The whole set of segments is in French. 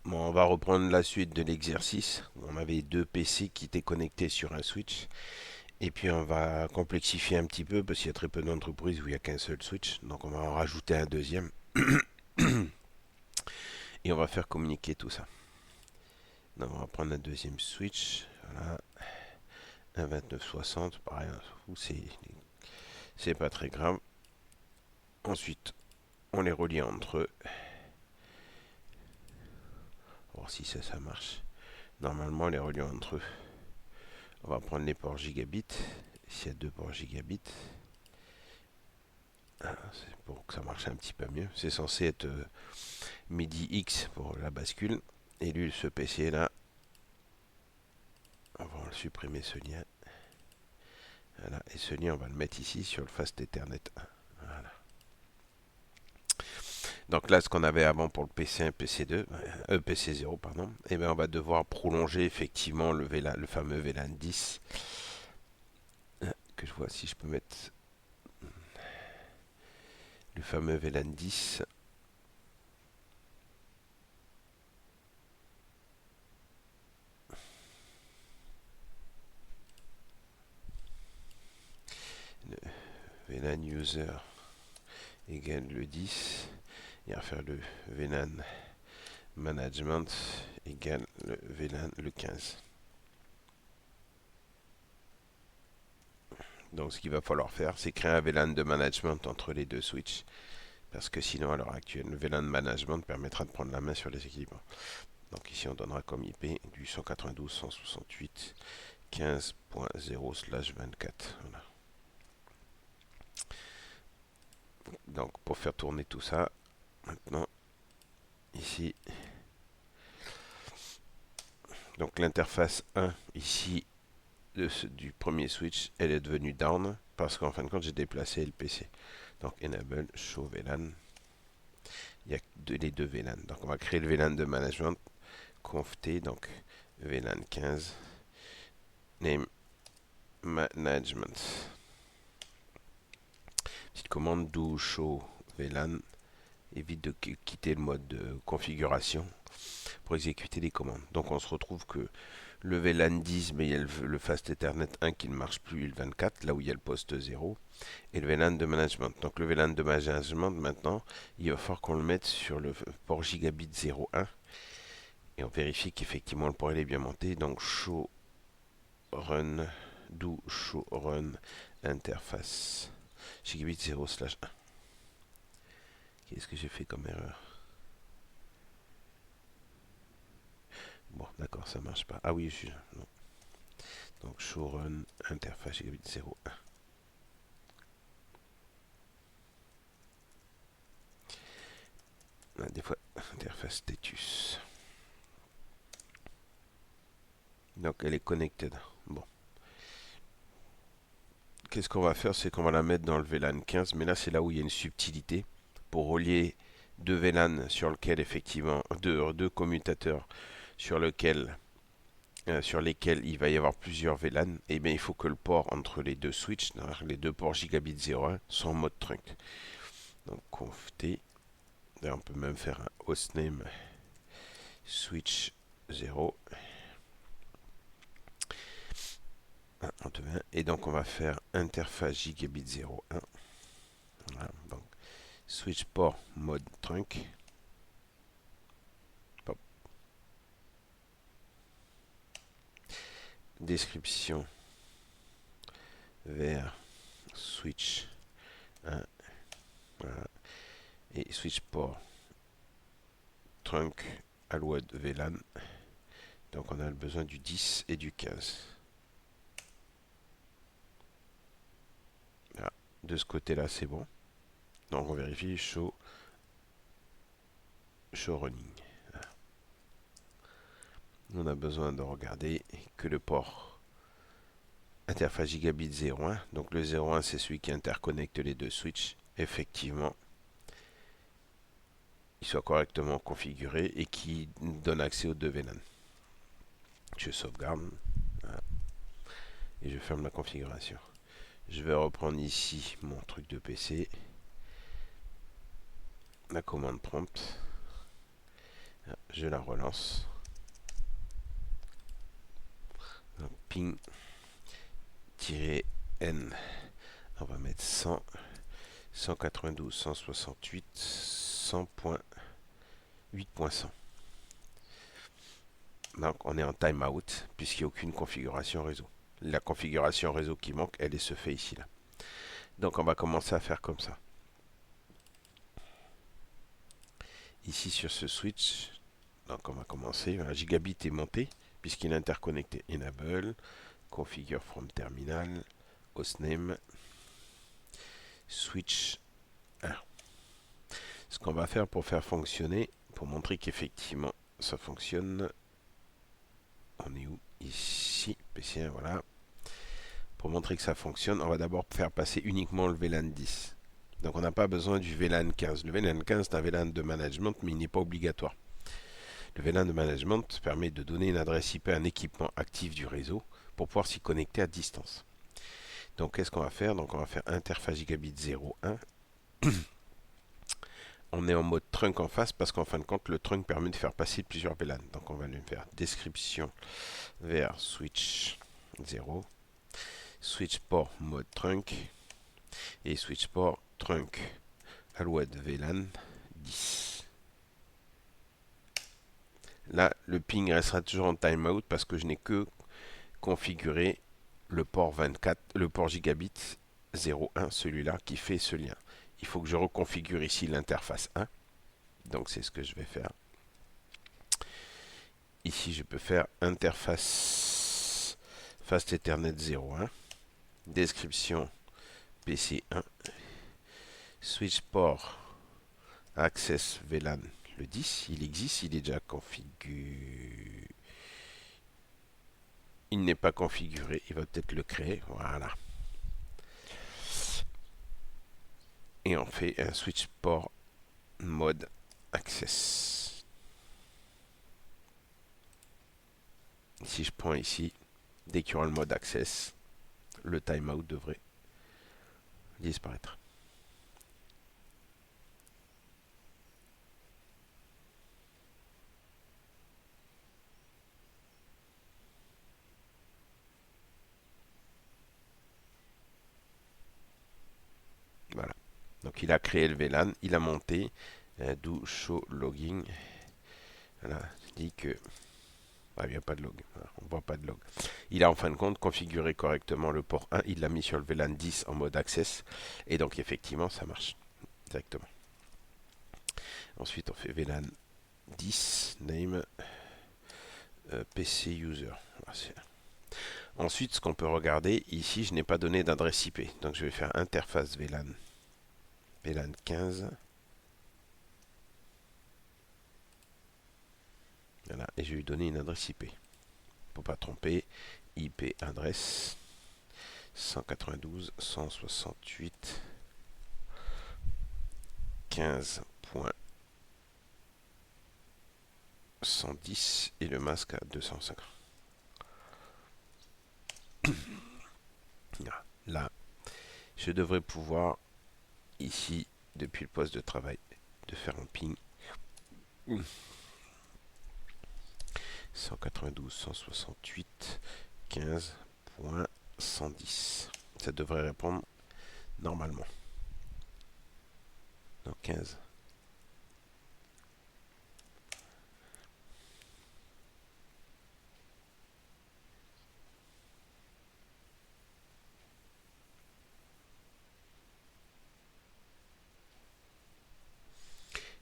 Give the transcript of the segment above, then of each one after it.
Bon, on va reprendre la suite de l'exercice. On avait deux PC qui étaient connectés sur un switch. Et puis on va complexifier un petit peu parce qu'il y a très peu d'entreprises où il n'y a qu'un seul switch. Donc on va en rajouter un deuxième. Et on va faire communiquer tout ça. Donc on va prendre un deuxième switch. Voilà. Un 2960. Pareil, c'est pas très grave. Ensuite, on les relie entre eux. On va voir si ça marche. Normalement, on les relie entre eux. On va prendre les ports gigabits. S'il y a deux ports gigabits. C'est pour que ça marche un petit peu mieux. C'est censé être MIDI X pour la bascule. Et lui, ce PC là, on va supprimer ce lien. Voilà. Et ce lien, on va le mettre ici sur le Fast Ethernet 1. Voilà. Donc là, ce qu'on avait avant pour le PC1, PC2, PC0, pardon, et bien on va devoir prolonger effectivement le fameux VLAN 10. Que je vois si je peux mettre le fameux VLAN 10. Le VLAN user égale le 10. Et à faire le VLAN management égale le VLAN le 15. Donc ce qu'il va falloir faire, c'est créer un VLAN de management entre les deux switches. Parce que sinon, à l'heure actuelle, le VLAN management permettra de prendre la main sur les équipements. Donc ici, on donnera comme IP du 192.168.15.0/24. Voilà. Donc pour faire tourner tout ça, maintenant, ici, donc l'interface 1, ici, du premier switch, elle est devenue down parce qu'en fin de compte, j'ai déplacé le PC. Donc enable show VLAN. Il y a les deux VLAN. Donc on va créer le VLAN de management. Conft, donc VLAN 15. Name management. Petite commande do show VLAN. Évite de quitter le mode de configuration pour exécuter les commandes. Donc on se retrouve que le VLAN 10, mais il y a le Fast Ethernet 1 qui ne marche plus, le 24, là où il y a le poste 0, et le VLAN de management. Donc le VLAN de management, maintenant, il va falloir qu'on le mette sur le port gigabit 01, et on vérifie qu'effectivement le port est bien monté. Donc show run, do show run interface gigabit 0/1. Qu'est-ce que j'ai fait comme erreur? Bon, d'accord, ça marche pas. Ah oui, je suis là. Non. Donc show run interface gigabit 01. Des fois, interface status. Donc elle est connected. Bon. Qu'est-ce qu'on va faire? C'est qu'on va la mettre dans le VLAN 15. Mais là, c'est là où il y a une subtilité. Pour relier deux VLAN sur lequel, effectivement, deux commutateurs sur sur lesquels il va y avoir plusieurs VLAN, et bien il faut que le port entre les deux switches, les deux ports gigabit 01, soit en mode trunk. Donc conft. Là, on peut même faire un hostname switch 0. Et donc on va faire interface gigabit 01. Voilà, donc switch port mode trunk. Hop. Description vers switch 1. Voilà. Et switch port trunk alloy de VLAN. Donc on a besoin du 10 et du 15. Voilà. De ce côté-là, c'est bon. Donc on vérifie show running. Voilà. On a besoin de regarder que le port interface gigabit 01. Donc le 01, c'est celui qui interconnecte les deux switches. Effectivement, il soit correctement configuré et qui donne accès aux deux VLAN. Je sauvegarde. Voilà. Et je ferme la configuration. Je vais reprendre ici mon truc de PC. La commande prompt. Je la relance. Donc, ping-n, on va mettre 100, 192, 168, 100.8.100. Donc on est en timeout puisqu'il n'y a aucune configuration réseau. La configuration réseau qui manque, elle se fait ici là. Donc on va commencer à faire comme ça. Ici sur ce switch, donc on va commencer. Un gigabit est monté puisqu'il est interconnecté. Enable, configure from terminal, hostname, switch 1. Ce qu'on va faire pour faire fonctionner, pour montrer qu'effectivement ça fonctionne, on est où? Ici, PC1, voilà. Pour montrer que ça fonctionne, on va d'abord faire passer uniquement le VLAN 10. Donc on n'a pas besoin du VLAN 15. Le VLAN 15 est un VLAN de management, mais il n'est pas obligatoire. Le VLAN de management permet de donner une adresse IP à un équipement actif du réseau pour pouvoir s'y connecter à distance. Donc qu'est-ce qu'on va faire? Donc on va faire interface gigabit 0.1. On est en mode trunk en face parce qu'en fin de compte, le trunk permet de faire passer plusieurs VLAN. Donc on va lui faire description vers switch 0, switch port mode trunk et switch port trunk alouette VLAN 10. Là, le ping restera toujours en timeout parce que je n'ai que configuré le port 24, le port gigabit 01, celui-là qui fait ce lien. Il faut que je reconfigure ici l'interface 1. Donc c'est ce que je vais faire. Ici, je peux faire interface Fast Ethernet 01, description PC1, switch port access VLAN le 10, il existe, il est déjà configuré. Il n'est pas configuré, il va peut-être le créer, voilà. Et on fait un switch port mode access. Si je prends ici, dès qu'il y aura le mode access, le timeout devrait disparaître. Voilà. Donc il a créé le VLAN, il a monté do show logging. Voilà, dit que il n'y a pas de log, voilà, on ne voit pas de log. Il a en fin de compte configuré correctement le port 1, il l'a mis sur le VLAN 10 en mode access, et donc effectivement ça marche directement. Ensuite on fait VLAN 10, name, PC user. Ensuite ce qu'on peut regarder, ici je n'ai pas donné d'adresse IP, donc je vais faire interface VLAN, VLAN 15. Voilà, et je vais lui donner une adresse IP. Pour pas tromper, IP adresse 192.15.110 et le masque à 250. Là, je devrais pouvoir, ici, depuis le poste de travail, de faire un ping 192.168.15.110. Ça devrait répondre normalement. Donc 15.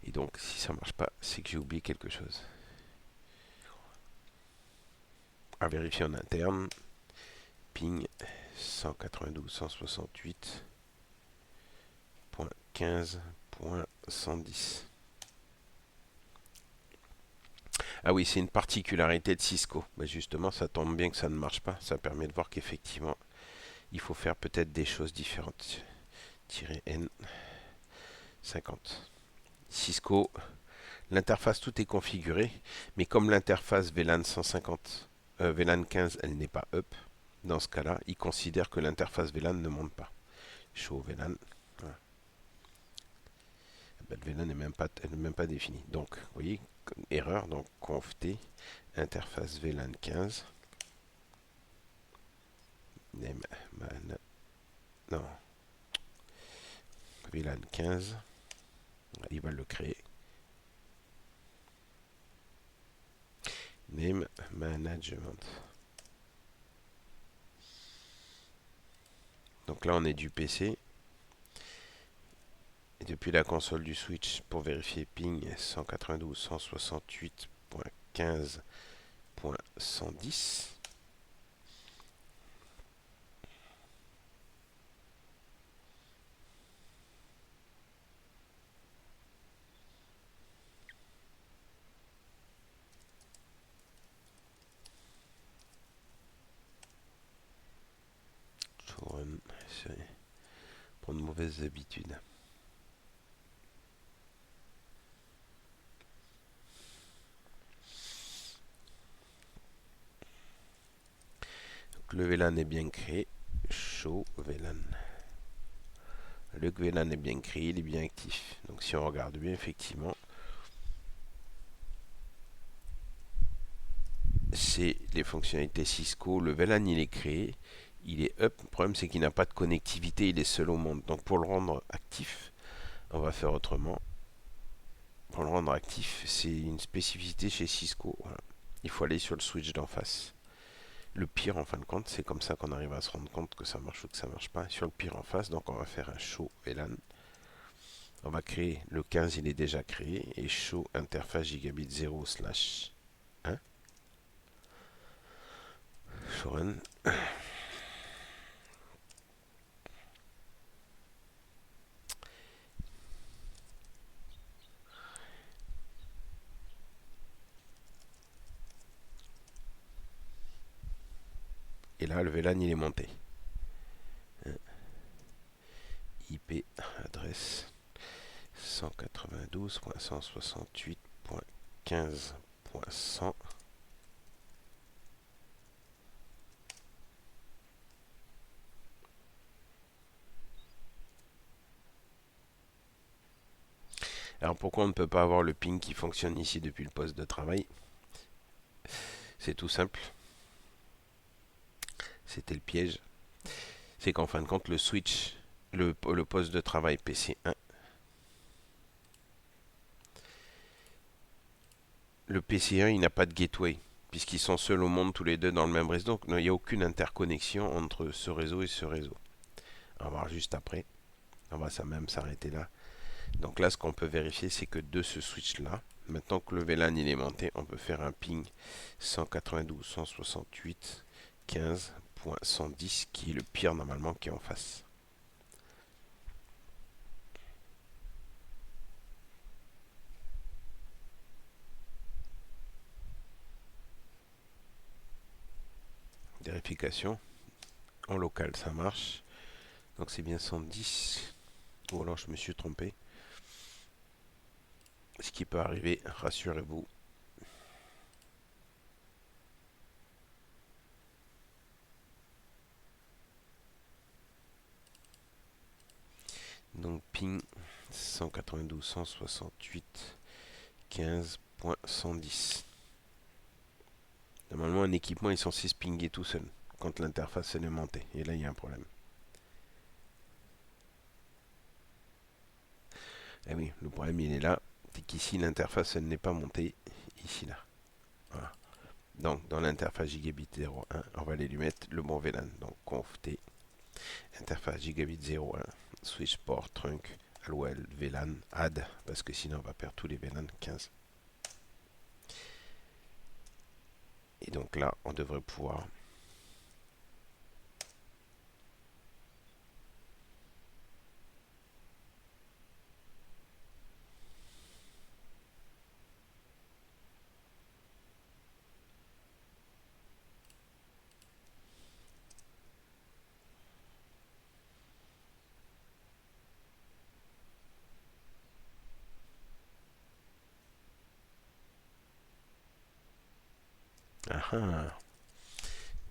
Et donc, si ça marche pas, c'est que j'ai oublié quelque chose. À vérifier en interne. Ping 192.168.15.110. Ah oui, c'est une particularité de Cisco. Mais justement, ça tombe bien que ça ne marche pas. Ça permet de voir qu'effectivement, il faut faire peut-être des choses différentes. N 50. Cisco, l'interface, tout est configuré. Mais comme l'interface VLAN 150, VLAN 15, elle n'est pas up, dans ce cas-là, il considère que l'interface VLAN ne monte pas. Show VLAN. Voilà. Le VLAN n'est même pas défini. Donc, vous voyez, erreur, donc conf t interface VLAN 15 name man, non, VLAN 15, il va le créer, name management. Donc là on est du PC. Et depuis la console du switch, pour vérifier ping 192.168.15.110. C'est prendre de mauvaises habitudes. Donc, le VLAN est bien créé. Show VLAN. Le VLAN est bien créé, il est bien actif. Donc si on regarde bien, effectivement, c'est les fonctionnalités Cisco. Le VLAN il est créé, il est up. Le problème c'est qu'il n'a pas de connectivité, il est seul au monde. Donc pour le rendre actif, on va faire autrement. Pour le rendre actif, c'est une spécificité chez Cisco. Voilà. Il faut aller sur le switch d'en face. Le pire en fin de compte, c'est comme ça qu'on arrive à se rendre compte que ça marche ou que ça marche pas. Sur le pire en face, donc on va faire un show VLAN. On va créer, le 15 il est déjà créé, et show interface gigabit 0 slash 1. Show run. Et là, le VLAN il est monté. IP adresse 192.168.15.100. Alors pourquoi on ne peut pas avoir le ping qui fonctionne ici depuis le poste de travail? C'est tout simple. C'était le piège. C'est qu'en fin de compte, le switch, le poste de travail PC1, le PC1 il n'a pas de gateway, puisqu'ils sont seuls au monde tous les deux dans le même réseau. Donc il n'y a aucune interconnexion entre ce réseau et ce réseau. On va voir juste après. On va même s'arrêter là. Donc là, ce qu'on peut vérifier, c'est que de ce switch-là, maintenant que le VLAN il est monté, on peut faire un ping 192.168.15.110 qui est le pire normalement qui est en face. Vérification. En local, ça marche. Donc c'est bien 110. Ou alors je me suis trompé. Ce qui peut arriver, rassurez-vous. Donc ping 192.168.15.110. Normalement, un équipement est censé se pinguer tout seul quand l'interface est montée. Et là, il y a un problème. Eh oui, le problème il est là, c'est qu'ici l'interface elle n'est pas montée, ici là. Voilà. Donc dans l'interface gigabit 01, on va aller lui mettre le bon VLAN. Donc conf t interface gigabit 01 switch port trunk alwell VLAN add parce que sinon on va perdre tous les VLAN 15. Et donc là on devrait pouvoir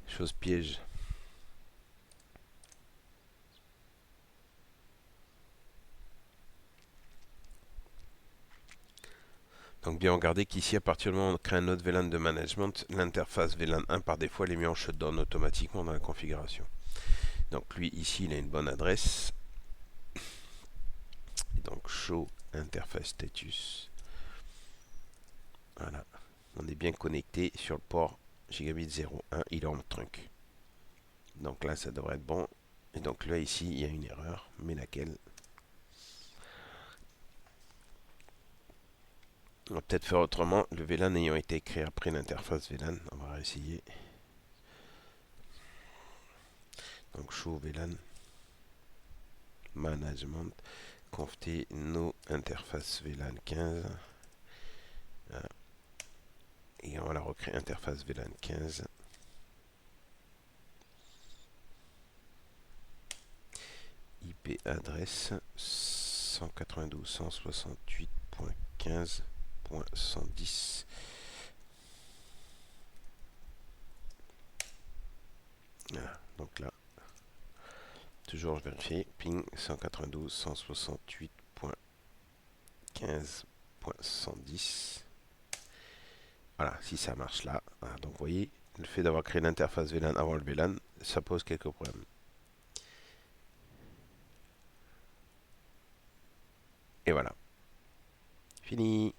chose piège. Donc bien regarder qu'ici, à partir du moment où on crée un autre VLAN de management, l'interface VLAN 1 par défaut, elle est mise en shutdown automatiquement dans la configuration. Donc lui, ici, il a une bonne adresse. Et donc show interface status. Voilà. On est bien connecté sur le port gigabit 01, il est en trunk. Donc là, ça devrait être bon. Et donc là, ici, il y a une erreur. Mais laquelle? On va peut-être faire autrement. Le VLAN ayant été créé après l'interface VLAN, on va réessayer. Donc show VLAN management conft no interface VLAN 15. Voilà. Et on va la recréer interface VLAN 15. IP adresse 192.168.15.110. Voilà, donc là, toujours je vérifie, ping 192.168.15.110. Voilà, si ça marche là. Voilà, donc vous voyez, le fait d'avoir créé l'interface VLAN avant le VLAN, ça pose quelques problèmes. Et voilà, fini.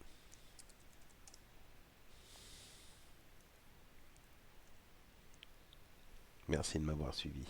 Merci de m'avoir suivi.